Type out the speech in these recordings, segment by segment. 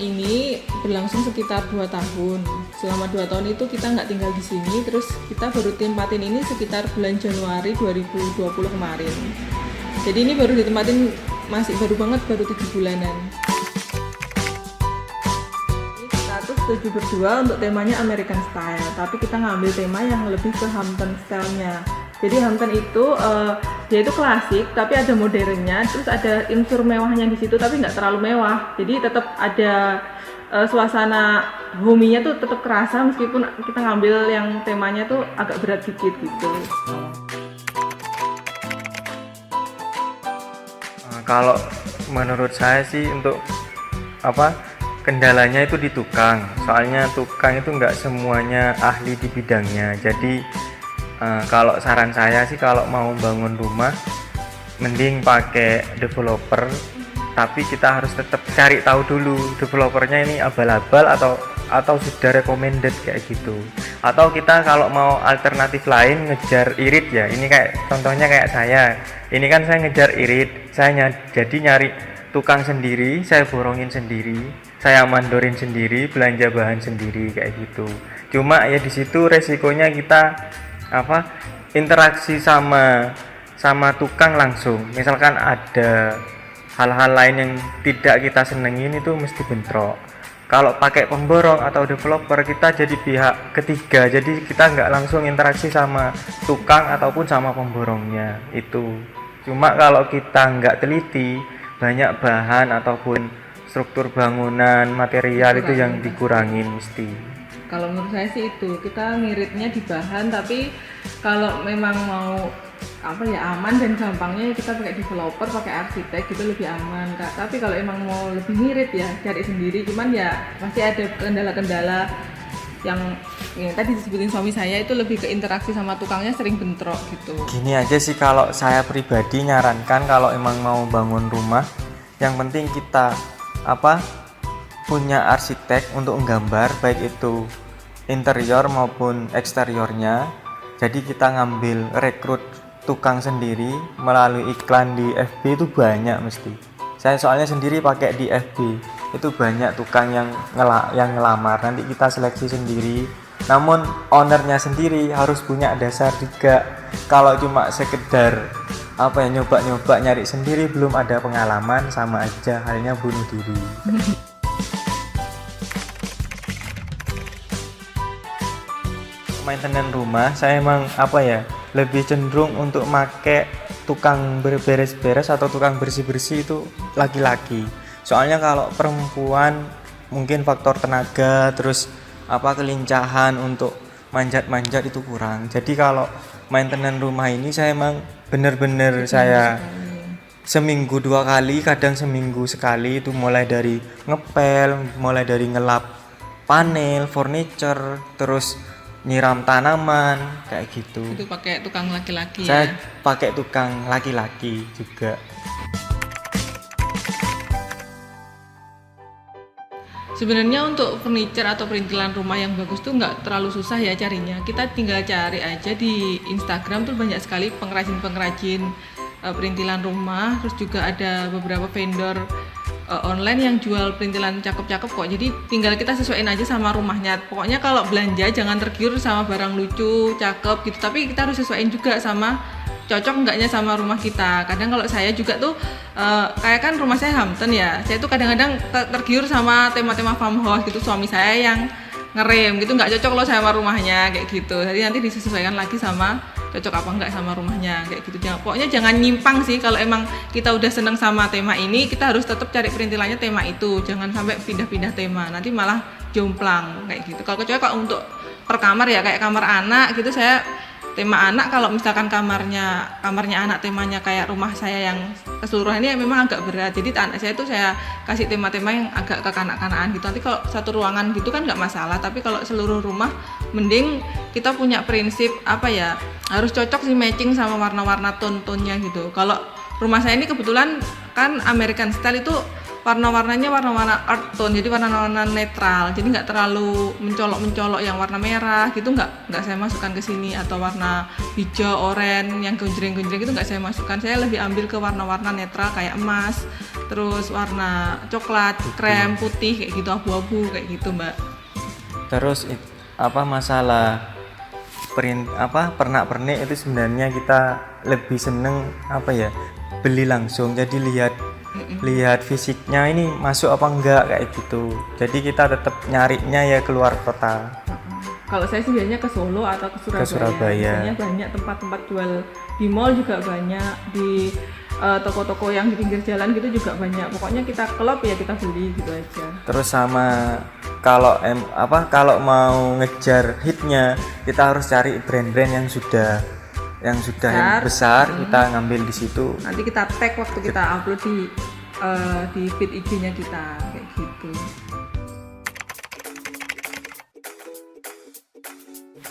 ini berlangsung sekitar 2 tahun. Selama 2 tahun itu kita nggak tinggal di sini, terus kita baru tempatin ini sekitar bulan Januari 2020 kemarin. Jadi ini baru ditempatin, masih baru banget, baru 7 bulanan. Ini kita tuh setuju berdua untuk temanya American Style, tapi kita ngambil tema yang lebih ke Hampton Style-nya. Jadi Hampton itu dia itu klasik, tapi ada modernnya, terus ada unsur mewahnya di situ, tapi nggak terlalu mewah. Jadi tetap ada suasana homey-nya tuh tetap kerasa, meskipun kita ngambil yang temanya tuh agak berat dikit gitu. Kalau menurut saya sih untuk kendalanya itu di tukang. Soalnya tukang itu nggak semuanya ahli di bidangnya. Jadi kalau saran saya sih kalau mau bangun rumah mending pakai developer, tapi kita harus tetap cari tahu dulu developernya ini abal-abal atau sudah recommended kayak gitu. Atau kita kalau mau alternatif lain ngejar irit ya, ini kayak contohnya kayak saya ini kan, saya ngejar irit, jadi nyari tukang sendiri, saya borongin sendiri, saya mandorin sendiri, belanja bahan sendiri kayak gitu. Cuma ya di situ resikonya kita interaksi sama tukang langsung. Misalkan ada hal-hal lain yang tidak kita senengin, itu mesti bentrok. Kalau pakai pemborong atau developer, kita jadi pihak ketiga, jadi kita nggak langsung interaksi sama tukang ataupun sama pemborongnya itu. Cuma kalau kita nggak teliti, banyak bahan ataupun struktur bangunan, material itu yang dikurangin mesti. Kalau menurut saya sih itu, kita ngiritnya di bahan, tapi kalau memang mau aman dan gampangnya kita pakai developer, pakai arsitek gitu lebih aman, Kak. Tapi kalau emang mau lebih ngirit ya cari sendiri, cuman ya pasti ada kendala-kendala yang tadi disebutin suami saya, itu lebih ke interaksi sama tukangnya sering bentrok gitu. Gini aja sih, kalau saya pribadi nyarankan kalau emang mau bangun rumah, yang penting kita punya arsitek untuk menggambar, baik itu interior maupun eksteriornya. Jadi kita ngambil rekrut tukang sendiri melalui iklan di FB itu banyak mesti. Saya soalnya sendiri pakai di FB, itu banyak tukang yang ngelamar. Nanti kita seleksi sendiri. Namun ownernya sendiri harus punya dasar juga. Kalau cuma sekedar nyoba-nyoba nyari sendiri, belum ada pengalaman, sama aja halnya bunuh diri. Maintenance rumah saya emang lebih cenderung untuk make tukang beres-beres atau tukang bersih-bersih itu laki-laki. Soalnya kalau perempuan mungkin faktor tenaga, terus kelincahan untuk manjat-manjat itu kurang. Jadi kalau maintenance rumah ini saya emang bener-bener saya seminggu 2 kali, kadang seminggu sekali, itu mulai dari ngepel, mulai dari ngelap panel, furniture, terus nyiram tanaman kayak gitu. Itu pakai tukang laki-laki. Saya pakai tukang laki-laki juga. Sebenarnya untuk furniture atau perintilan rumah yang bagus tuh nggak terlalu susah ya carinya. Kita tinggal cari aja di Instagram tuh banyak sekali pengrajin-pengrajin perintilan rumah. Terus juga ada beberapa vendor online yang jual perintilan cakep-cakep kok. Jadi tinggal kita sesuaiin aja sama rumahnya. Pokoknya kalau belanja jangan tergiur sama barang lucu, cakep gitu. Tapi kita harus sesuaiin juga sama cocok enggaknya sama rumah kita. Kadang kalau saya juga tuh kayak kan rumah saya Hampton ya. Saya tuh kadang-kadang tergiur sama tema-tema farmhouse gitu. Suami saya yang ngerem gitu, nggak cocok loh sama rumahnya kayak gitu. Jadi nanti disesuaikan lagi sama cocok apa enggak sama rumahnya kayak gitu. Pokoknya jangan nyimpang sih. Kalau emang kita udah seneng sama tema ini, kita harus tetap cari perintilannya tema itu. Jangan sampai pindah-pindah tema, nanti malah jomplang kayak gitu. Kalau kecuali kalau untuk per kamar ya, kayak kamar anak gitu, saya tema anak. Kalau misalkan kamarnya anak temanya kayak rumah saya yang keseluruhan ini memang agak berat. Jadi anak saya itu saya kasih tema-tema yang agak kekanak-kanakan gitu. Nanti kalau satu ruangan gitu kan nggak masalah. Tapi kalau seluruh rumah mending kita punya prinsip harus cocok sih, matching sama warna-warna tone-tonenya gitu. Kalau rumah saya ini kebetulan kan American Style itu warna-warnanya warna-warna earth tone, jadi warna-warna netral, jadi nggak terlalu mencolok-mencolok yang warna merah gitu, nggak saya masukkan ke sini, atau warna hijau, oranye yang gonjreng-gonjreng itu nggak saya masukkan. Saya lebih ambil ke warna-warna netral kayak emas terus warna coklat, krem, putih kayak gitu, abu-abu kayak gitu Mbak. Terus masalah pernak-pernik itu sebenarnya kita lebih seneng beli langsung, jadi lihat fisiknya ini masuk apa enggak kayak gitu, jadi kita tetap nyarinya ya keluar kota. Kalau saya sih biasanya ke Solo atau ke Surabaya. Biasanya banyak tempat-tempat jual, di mall juga banyak, di toko-toko yang di pinggir jalan gitu juga banyak. Pokoknya kita klop ya kita beli gitu aja. Terus sama kalau mau ngejar hitnya, kita harus cari brand-brand yang sudah besar, kita ngambil di situ. Nanti kita tag waktu kita upload di feed IG-nya kita kayak gitu.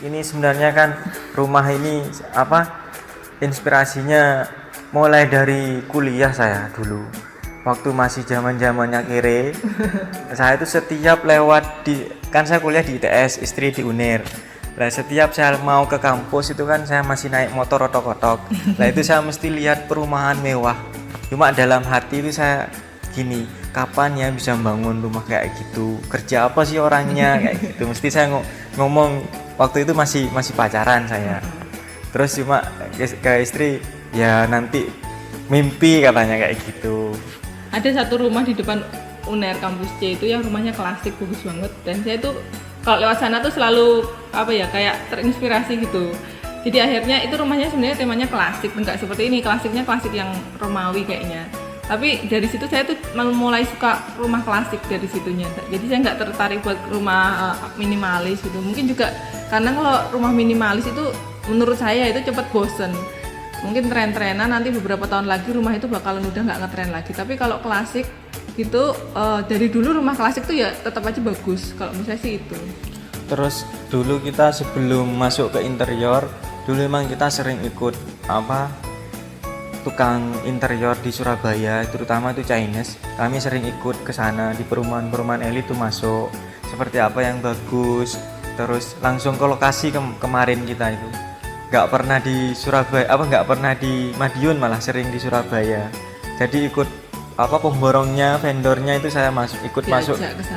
Ini sebenarnya kan rumah ini inspirasinya mulai dari kuliah saya dulu. Waktu masih zaman-zamannya kere, saya itu setiap lewat kan saya kuliah di ITS, istri di UNER. Lah setiap saya mau ke kampus itu kan saya masih naik motor otok-otok. Lah itu saya mesti lihat perumahan mewah. Cuma dalam hati itu saya gini, kapan ya bisa bangun rumah kayak gitu? Kerja apa sih orangnya kayak gitu. Mesti saya ngomong waktu itu masih pacaran saya. Terus cuma ke istri, ya nanti mimpi katanya kayak gitu. Ada satu rumah di depan UNER kampus C itu yang rumahnya klasik, bagus banget, dan saya tuh kalau lewat sana tuh selalu kayak terinspirasi gitu. Jadi akhirnya itu rumahnya sebenarnya temanya klasik, enggak seperti ini, klasiknya klasik yang Romawi kayaknya. Tapi dari situ saya tuh mulai suka rumah klasik dari situnya. Jadi saya nggak tertarik buat rumah minimalis gitu. Mungkin juga karena kalau rumah minimalis itu menurut saya itu cepat bosen. Mungkin tren-trenan, nanti beberapa tahun lagi rumah itu bakalan udah nggak ngetren lagi. Tapi kalau klasik gitu, dari dulu rumah klasik tuh ya tetap aja bagus. Kalau menurut saya sih itu. Terus dulu kita sebelum masuk ke interior, dulu emang kita sering ikut tukang interior di Surabaya, terutama itu Chinese. Kami sering ikut ke sana, di perumahan-perumahan elit tuh masuk, seperti apa yang bagus. Terus langsung ke lokasi kemarin kita itu. Nggak pernah di Surabaya, nggak pernah di Madiun, malah sering di Surabaya. Jadi ikut pemborongnya, vendornya itu saya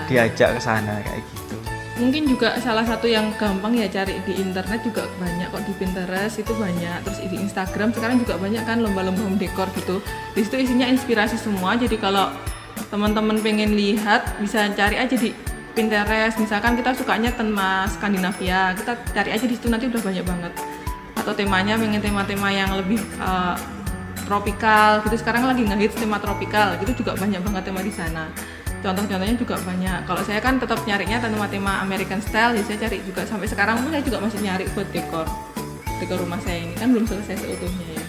diajak ke sana kayak gitu. Mungkin juga salah satu yang gampang ya cari di internet juga banyak kok, di Pinterest itu banyak, terus di Instagram sekarang juga banyak kan lomba-lomba home decor gitu. Di situ isinya inspirasi semua, jadi kalau teman-teman pengen lihat bisa cari aja di Pinterest. Misalkan kita sukanya tema Skandinavia, kita cari aja di situ, nanti udah banyak banget. Atau temanya pengen tema-tema yang lebih tropikal gitu, sekarang lagi ngehits tema tropikal gitu, juga banyak banget tema di sana. Contoh-contohnya juga banyak. Kalau saya kan tetap nyarinya tema American style, jadi saya cari juga sampai sekarang pun saya juga masih nyari buat dekor rumah saya ini, kan belum selesai seutuhnya ya.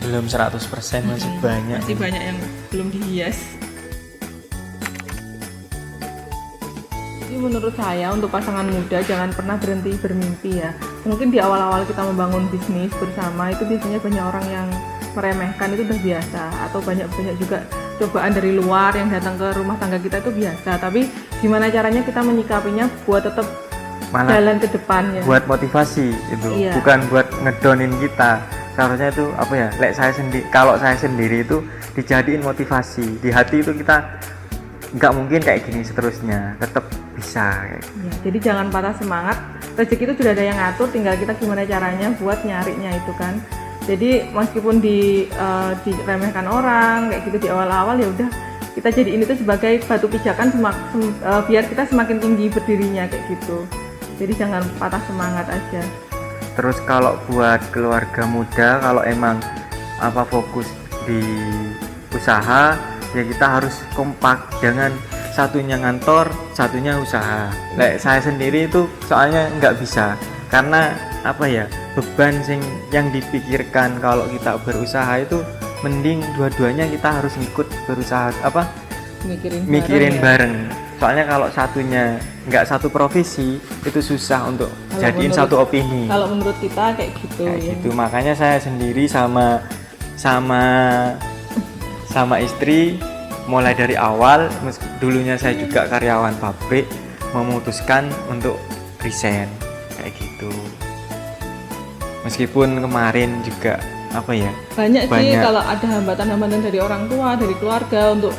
Belum 100%, masih banyak. Masih banyak yang belum dihias. Jadi menurut saya untuk pasangan muda jangan pernah berhenti bermimpi ya. Mungkin di awal-awal kita membangun bisnis bersama itu biasanya banyak orang yang meremehkan, itu udah biasa, atau banyak juga cobaan dari luar yang datang ke rumah tangga kita itu biasa. Tapi gimana caranya kita menyikapinya buat tetap jalan ke depan ya. Buat motivasi itu, iya. Bukan buat ngedownin kita. Seharusnya itu kalau saya sendiri itu dijadiin motivasi. Di hati itu kita nggak mungkin kayak gini seterusnya, tetap bisa kayak gitu. Ya, jadi jangan patah semangat. Rezeki itu sudah ada yang ngatur, tinggal kita gimana caranya buat nyarinya itu kan. Jadi meskipun diremehkan orang kayak gitu di awal-awal, ya udah kita jadiin itu sebagai batu pijakan biar kita semakin tinggi berdirinya kayak gitu. Jadi jangan patah semangat aja. Terus kalau buat keluarga muda, kalau emang fokus di usaha, ya kita harus kompak, jangan satunya ngantor, satunya usaha. Saya sendiri itu soalnya nggak bisa, karena beban yang dipikirkan kalau kita berusaha itu mending dua-duanya kita harus ngikut berusaha mikirin bareng. Soalnya kalau satunya nggak satu profesi itu susah untuk jadiin satu opini. Kalau menurut kita kayak gitu. Gitu. Makanya saya sendiri sama istri mulai dari awal, dulunya saya juga karyawan pabrik, memutuskan untuk resign kayak gitu. Meskipun kemarin juga banyak sih kalau ada hambatan-hambatan dari orang tua, dari keluarga untuk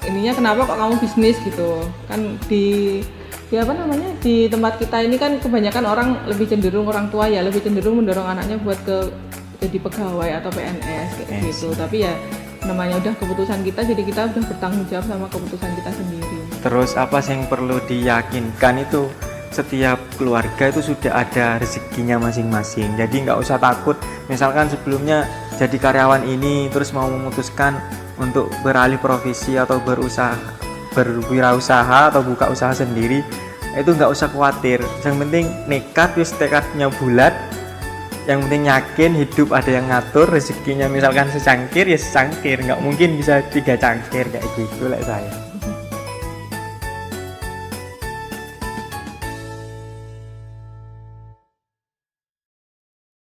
ininya kenapa kok kamu bisnis gitu kan. Di apa namanya, di tempat kita ini kan kebanyakan orang lebih cenderung, orang tua ya lebih cenderung mendorong anaknya buat jadi pegawai atau PNS kayak gitu. Tapi ya namanya udah keputusan kita, jadi kita udah bertanggung jawab sama keputusan kita sendiri. Terus apa sih yang perlu diyakinkan itu, setiap keluarga itu sudah ada rezekinya masing-masing, jadi nggak usah takut. Misalkan sebelumnya jadi karyawan ini terus mau memutuskan untuk beralih profesi atau berwirausaha atau buka usaha sendiri, itu nggak usah khawatir. Yang penting nekat, wis tekadnya bulat. Yang penting yakin hidup ada yang ngatur rezekinya. Misalkan secangkir ya secangkir, nggak mungkin bisa 3 cangkir kayak gitu lah saya.